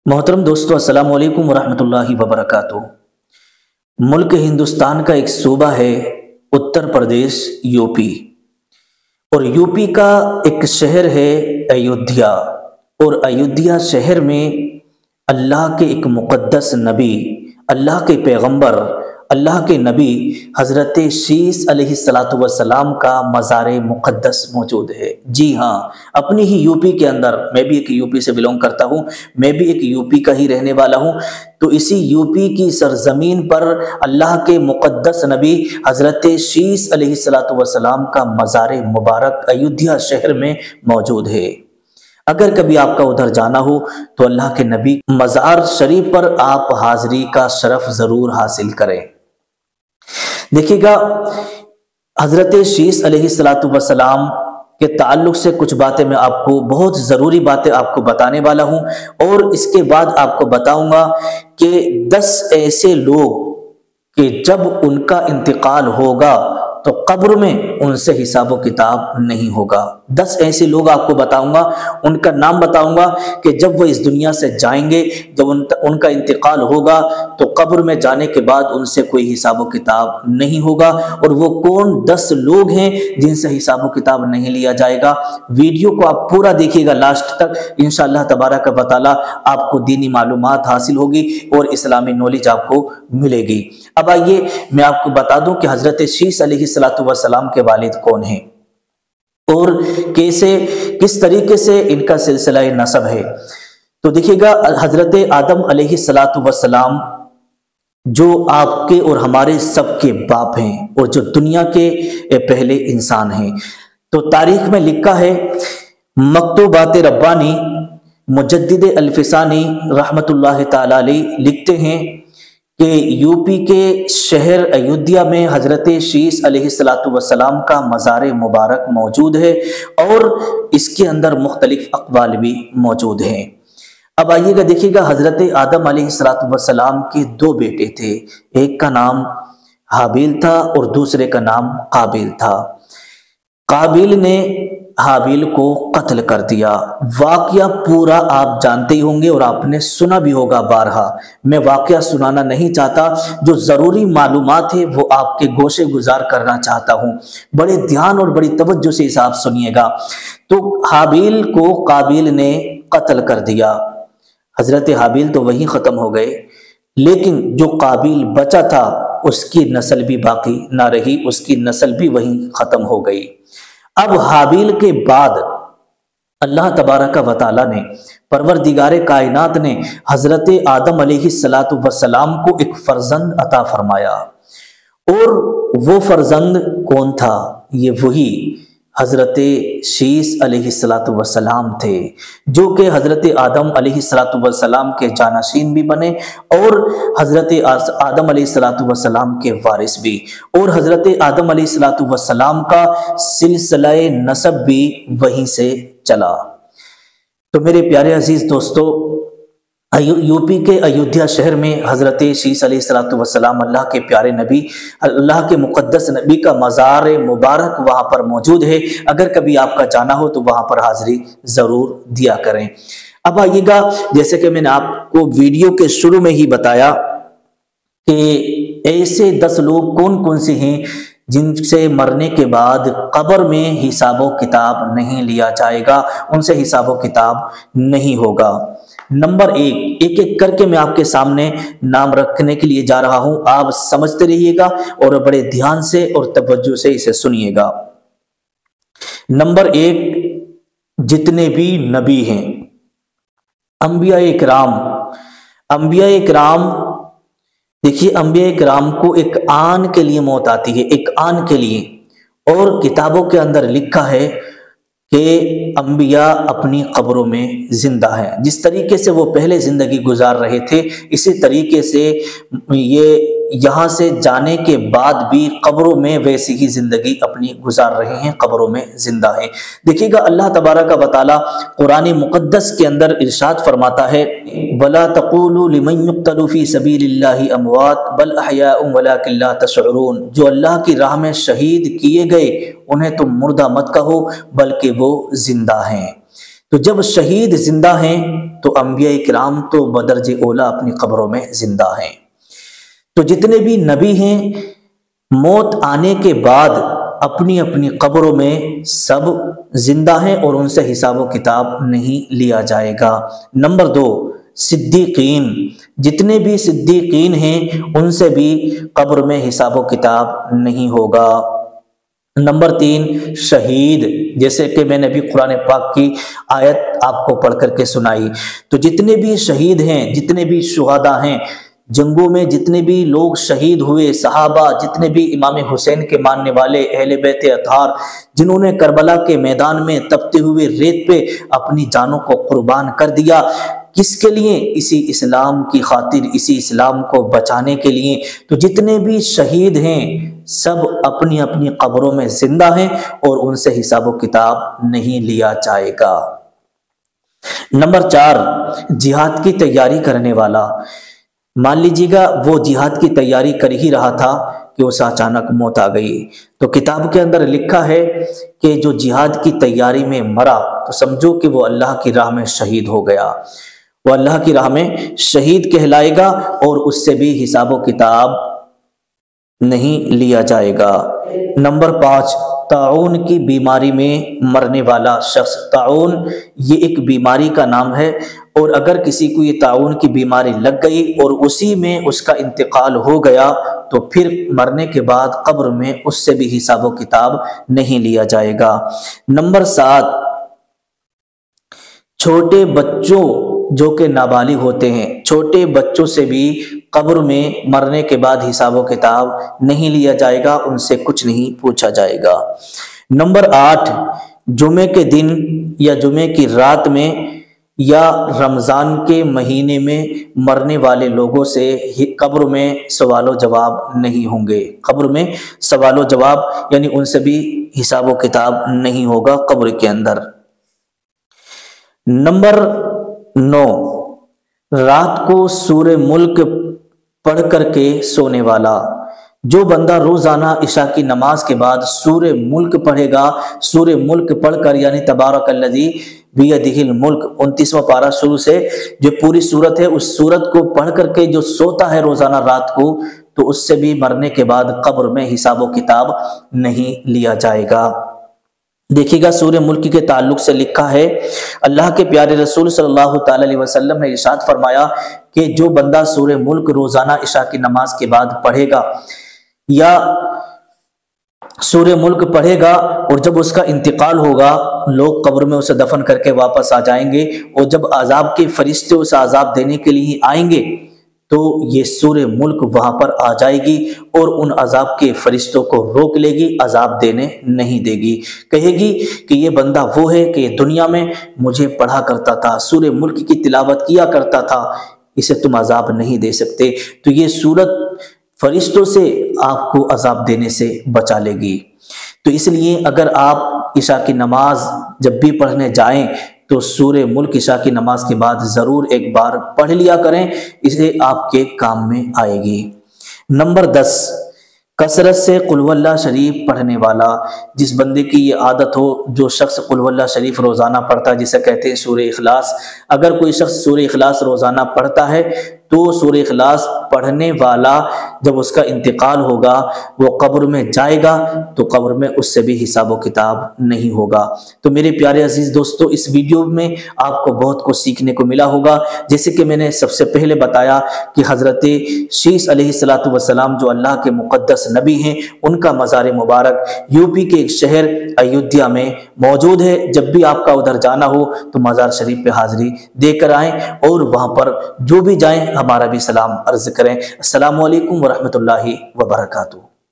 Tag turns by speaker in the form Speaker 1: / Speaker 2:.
Speaker 1: محترم دوستو، السلام علیکم ورحمۃ اللہ وبرکاتہ۔ ملک ہندوستان کا ایک صوبہ ہے اتر پردیش یو پی، اور یو پی کا ایک شہر ہے ایودھیا، اور ایودھیا شہر میں اللہ کے ایک مقدس نبی، اللہ کے پیغمبر، اللہ کے نبی حضرت شیس علیہ السلام کا مزار مقدس موجود ہے۔ جی ہاں، اپنی ہی یو پی کے اندر، میں بھی ایک یو پی سے بلونگ کرتا ہوں، میں بھی ایک یو پی کا ہی رہنے والا ہوں، تو اسی یو پی کی سرزمین پر اللہ کے مقدس نبی حضرت شیس علیہ السلام کا مزار مبارک ایودھیا شہر میں موجود ہے۔ اگر کبھی آپ کا ادھر جانا ہو تو اللہ کے نبی مزار شریف پر آپ حاضری کا شرف ضرور حاصل کریں۔ دیکھیے گا، حضرت شیس علیہ السلام کے تعلق سے کچھ باتیں میں آپ کو، بہت ضروری باتیں آپ کو بتانے والا ہوں، اور اس کے بعد آپ کو بتاؤں گا کہ 10 ایسے لوگ کہ جب ان کا انتقال ہوگا تو قبر میں ان سے حساب و کتاب نہیں ہوگا۔ 10 ایسے لوگ آپ کو بتاؤں گا، ان کا نام بتاؤں گا کہ جب وہ اس دنیا سے جائیں گے، جب ان کا انتقال ہوگا تو قبر میں جانے کے بعد ان سے کوئی حساب و کتاب نہیں ہوگا۔ اور وہ کون 10 لوگ ہیں جن سے حساب و کتاب نہیں لیا جائے گا؟ ویڈیو کو آپ پورا دیکھیے گا لاسٹ تک، انشاءاللہ تبارک و تعالی آپ کو دینی معلومات حاصل ہوگی اور اسلامی نالج آپ کو ملے گی۔ اب آئیے میں آپ کو بتا دوں کہ حضرت شیس علیہ السلام کے والد کون ہیں اور کس طریقے سے ان کا سلسلہ نسب ہے۔ تو دیکھیے گا، حضرت آدم علیہ السلام جو آپ کے اور ہمارے سب کے باپ ہیں، اور جو دنیا کے پہلے انسان ہیں، تو تاریخ میں لکھا ہے، مکتوبات ربانی مجدد الفسانی رحمت اللہ تعالی علیہ لکھتے ہیں کہ یو پی کے شہر ایودھیا میں حضرت شیس علیہ السلام کا مزار مبارک موجود ہے، اور اس کے اندر مختلف اقوال بھی موجود ہیں۔ اب آئیے گا، دیکھیے گا، حضرت آدم علیہ السلام کے 2 بیٹے تھے، ایک کا نام حابیل تھا اور دوسرے کا نام قابیل تھا۔ قابیل نے حابیل کو قتل کر دیا۔ واقعہ پورا آپ جانتے ہی ہوں گے اور آپ نے سنا بھی ہوگا بارہا، میں واقعہ سنانا نہیں چاہتا، جو ضروری معلومات ہے وہ آپ کے گوشے گزار کرنا چاہتا ہوں، بڑے دھیان اور بڑی توجہ سے اس آپ سنیے گا۔ تو حابیل کو قابیل نے قتل کر دیا، حضرت حابیل تو وہیں ختم ہو گئے، لیکن جو قابیل بچا تھا اس کی نسل بھی باقی نہ رہی، اس کی نسل بھی وہیں ختم ہو گئی۔ اب حابیل کے بعد اللہ تبارک و تعالی نے، پروردگار کائنات نے حضرت آدم علیہ السلام کو ایک فرزند عطا فرمایا، اور وہ فرزند کون تھا؟ یہ وہی حضرت شیس علیہ السلام تھے، جو کہ حضرت آدم علیہ السلام کے جانشین بھی بنے، اور حضرت آدم علیہ السلام کے وارث بھی، اور حضرت آدم علیہ السلام کا سلسلہ نسب بھی وہیں سے چلا۔ تو میرے پیارے عزیز دوستو، یو پی کے ایودھیا شہر میں حضرت شیس علیہ السلام، اللہ کے پیارے نبی، اللہ کے مقدس نبی کا مزار مبارک وہاں پر موجود ہے۔ اگر کبھی آپ کا جانا ہو تو وہاں پر حاضری ضرور دیا کریں۔ اب آئیے گا، جیسے کہ میں نے آپ کو ویڈیو کے شروع میں ہی بتایا کہ ایسے 10 لوگ کون کون سے ہیں جن سے مرنے کے بعد قبر میں حساب و کتاب نہیں لیا جائے گا، ان سے حساب و کتاب نہیں ہوگا۔ نمبر 1، ایک ایک کر کے میں آپ کے سامنے نام رکھنے کے لیے جا رہا ہوں، آپ سمجھتے رہیے گا اور بڑے دھیان سے اور توجہ سے اسے سنیے گا۔ نمبر 1، جتنے بھی نبی ہیں، انبیاء کرام، دیکھیے، انبیاء کرام کو ایک آن کے لیے موت آتی ہے، ایک آن کے لیے، اور کتابوں کے اندر لکھا ہے کہ انبیاء اپنی قبروں میں زندہ ہیں۔ جس طریقے سے وہ پہلے زندگی گزار رہے تھے، اسی طریقے سے یہ یہاں سے جانے کے بعد بھی قبروں میں ویسی ہی زندگی اپنی گزار رہے ہیں، قبروں میں زندہ ہیں۔ دیکھیے گا، اللہ تبارک و تعالی قرآن مقدس کے اندر ارشاد فرماتا ہے، وَلَا تَقُولُوا لِمَنْ يُقْتَلُ فِي سَبِيلِ اللَّهِ أَمْوَاتٌ بَلْ أَحْيَاءٌ وَلَكِنْ لَا تَشْعُرُونَ، جو اللہ کی راہ میں شہید کیے گئے انہیں تم مردہ مت کہو بلکہ وہ زندہ ہیں۔ تو جب شہید زندہ ہیں تو انبیاء کرام تو بدرجہ اولا اپنی قبروں میں زندہ ہیں۔ تو جتنے بھی نبی ہیں موت آنے کے بعد اپنی اپنی قبروں میں سب زندہ ہیں اور ان سے حساب و کتاب نہیں لیا جائے گا۔ نمبر 2، صدیقین، جتنے بھی صدیقین ہیں ان سے بھی قبر میں حساب و کتاب نہیں ہوگا۔ نمبر 3، شہید، جیسے کہ میں نے ابھی قرآن پاک کی آیت آپ کو پڑھ کر کے سنائی۔ تو جتنے بھی شہید ہیں، جتنے بھی شہداء ہیں، جنگوں میں جتنے بھی لوگ شہید ہوئے، صحابہ، جتنے بھی امام حسین کے ماننے والے، اہل بیت اطہار، جنہوں نے کربلا کے میدان میں تپتے ہوئے ریت پہ اپنی جانوں کو قربان کر دیا، کس کے لیے؟ اسی اسلام کی خاطر، اسی اسلام کو بچانے کے لیے۔ تو جتنے بھی شہید ہیں سب اپنی اپنی قبروں میں زندہ ہیں اور ان سے حساب و کتاب نہیں لیا جائے گا۔ نمبر 4، جہاد کی تیاری کرنے والا۔ مان لیجیے گا وہ جہاد کی تیاری کر ہی رہا تھا کہ اسے اچانک موت آ گئی۔ تو کتاب کے اندر لکھا ہے کہ جو جہاد کی تیاری میں مرا تو سمجھو کہ وہ اللہ کی راہ میں شہید ہو گیا، وہ اللہ کی راہ میں شہید کہلائے گا اور اس سے بھی حساب و کتاب نہیں لیا جائے گا۔ نمبر 5، طاعون کی بیماری میں مرنے والا شخص۔ طاعون یہ ایک بیماری کا نام ہے، اور اگر کسی کو یہ طاعون کی بیماری لگ گئی اور اسی میں اس کا انتقال ہو گیا تو پھر مرنے کے بعد قبر میں اس سے بھی حساب و کتاب نہیں لیا جائے گا۔ نمبر 7، چھوٹے بچوں جو کہ نابالغ ہوتے ہیں، چھوٹے بچوں سے بھی قبر میں مرنے کے بعد حساب و کتاب نہیں لیا جائے گا، ان سے کچھ نہیں پوچھا جائے گا۔ نمبر 8، جمعے کے دن یا جمعے کی رات میں یا رمضان کے مہینے میں مرنے والے لوگوں سے قبر میں سوال و جواب نہیں ہوں گے۔ قبر میں سوال و جواب یعنی ان سے بھی حساب و کتاب نہیں ہوگا قبر کے اندر۔ نمبر 9، رات کو سورہ ملک پڑھ کر کے سونے والا۔ جو بندہ روزانہ عشاء کی نماز کے بعد سورہ ملک پڑھے گا، سورہ ملک پڑھ کر یعنی تبارک الذی بیدہ الملک 29واں پارہ شروع سے جو پوری سورت ہے اس سورت کو پڑھ کر کے جو سوتا ہے روزانہ رات کو، تو اس سے بھی مرنے کے بعد قبر میں حساب و کتاب نہیں لیا جائے گا۔ دیکھیے گا سورہ ملک کے تعلق سے لکھا ہے، اللہ کے پیارے رسول صلی اللہ تعالی علیہ وسلم نے ارشاد فرمایا کہ جو بندہ سورہ ملک روزانہ عشاء کی نماز کے بعد پڑھے گا یا سورہ ملک پڑھے گا اور جب اس کا انتقال ہوگا لوگ قبر میں اسے دفن کر کے واپس آ جائیں گے، اور جب عذاب کے فرشتے اسے عذاب دینے کے لیے آئیں گے تو یہ سورہ ملک وہاں پر آ جائے گی اور ان عذاب کے فرشتوں کو روک لے گی، عذاب دینے نہیں دے گی، کہے گی کہ یہ بندہ وہ ہے کہ دنیا میں مجھے پڑھا کرتا تھا، سورہ ملک کی تلاوت کیا کرتا تھا، اسے تم عذاب نہیں دے سکتے۔ تو یہ سورت فرشتوں سے آپ کو عذاب دینے سے بچا لے گی۔ تو اس لیے اگر آپ عشاء کی نماز جب بھی پڑھنے جائیں تو سورہ ملک عشاء کی نماز کے بعد ضرور ایک بار پڑھ لیا کریں، اسے آپ کے کام میں آئے گی۔ نمبر 10، کثرت سے قل ہو اللہ شریف پڑھنے والا۔ جس بندے کی یہ عادت ہو، جو شخص قل ہو اللہ شریف روزانہ پڑھتا ہے جسے کہتے ہیں سورہ اخلاص، اگر کوئی شخص سورہ اخلاص روزانہ پڑھتا ہے تو سورہ اخلاص پڑھنے والا جب اس کا انتقال ہوگا وہ قبر میں جائے گا تو قبر میں اس سے بھی حساب و کتاب نہیں ہوگا۔ تو میرے پیارے عزیز دوستو، اس ویڈیو میں آپ کو بہت کچھ سیکھنے کو ملا ہوگا، جیسے کہ میں نے سب سے پہلے بتایا کہ حضرت شیس علیہ السلام جو اللہ کے مقدس نبی ہیں، ان کا مزار مبارک یوپی کے ایک شہر ایودھیا میں موجود ہے۔ جب بھی آپ کا ادھر جانا ہو تو مزار شریف پہ حاضری دے کر آئیں، اور وہاں پر جو بھی جائیں ہمارا بھی سلام عرض کریں۔ السلام علیکم ورحمۃ اللہ وبرکاتہ۔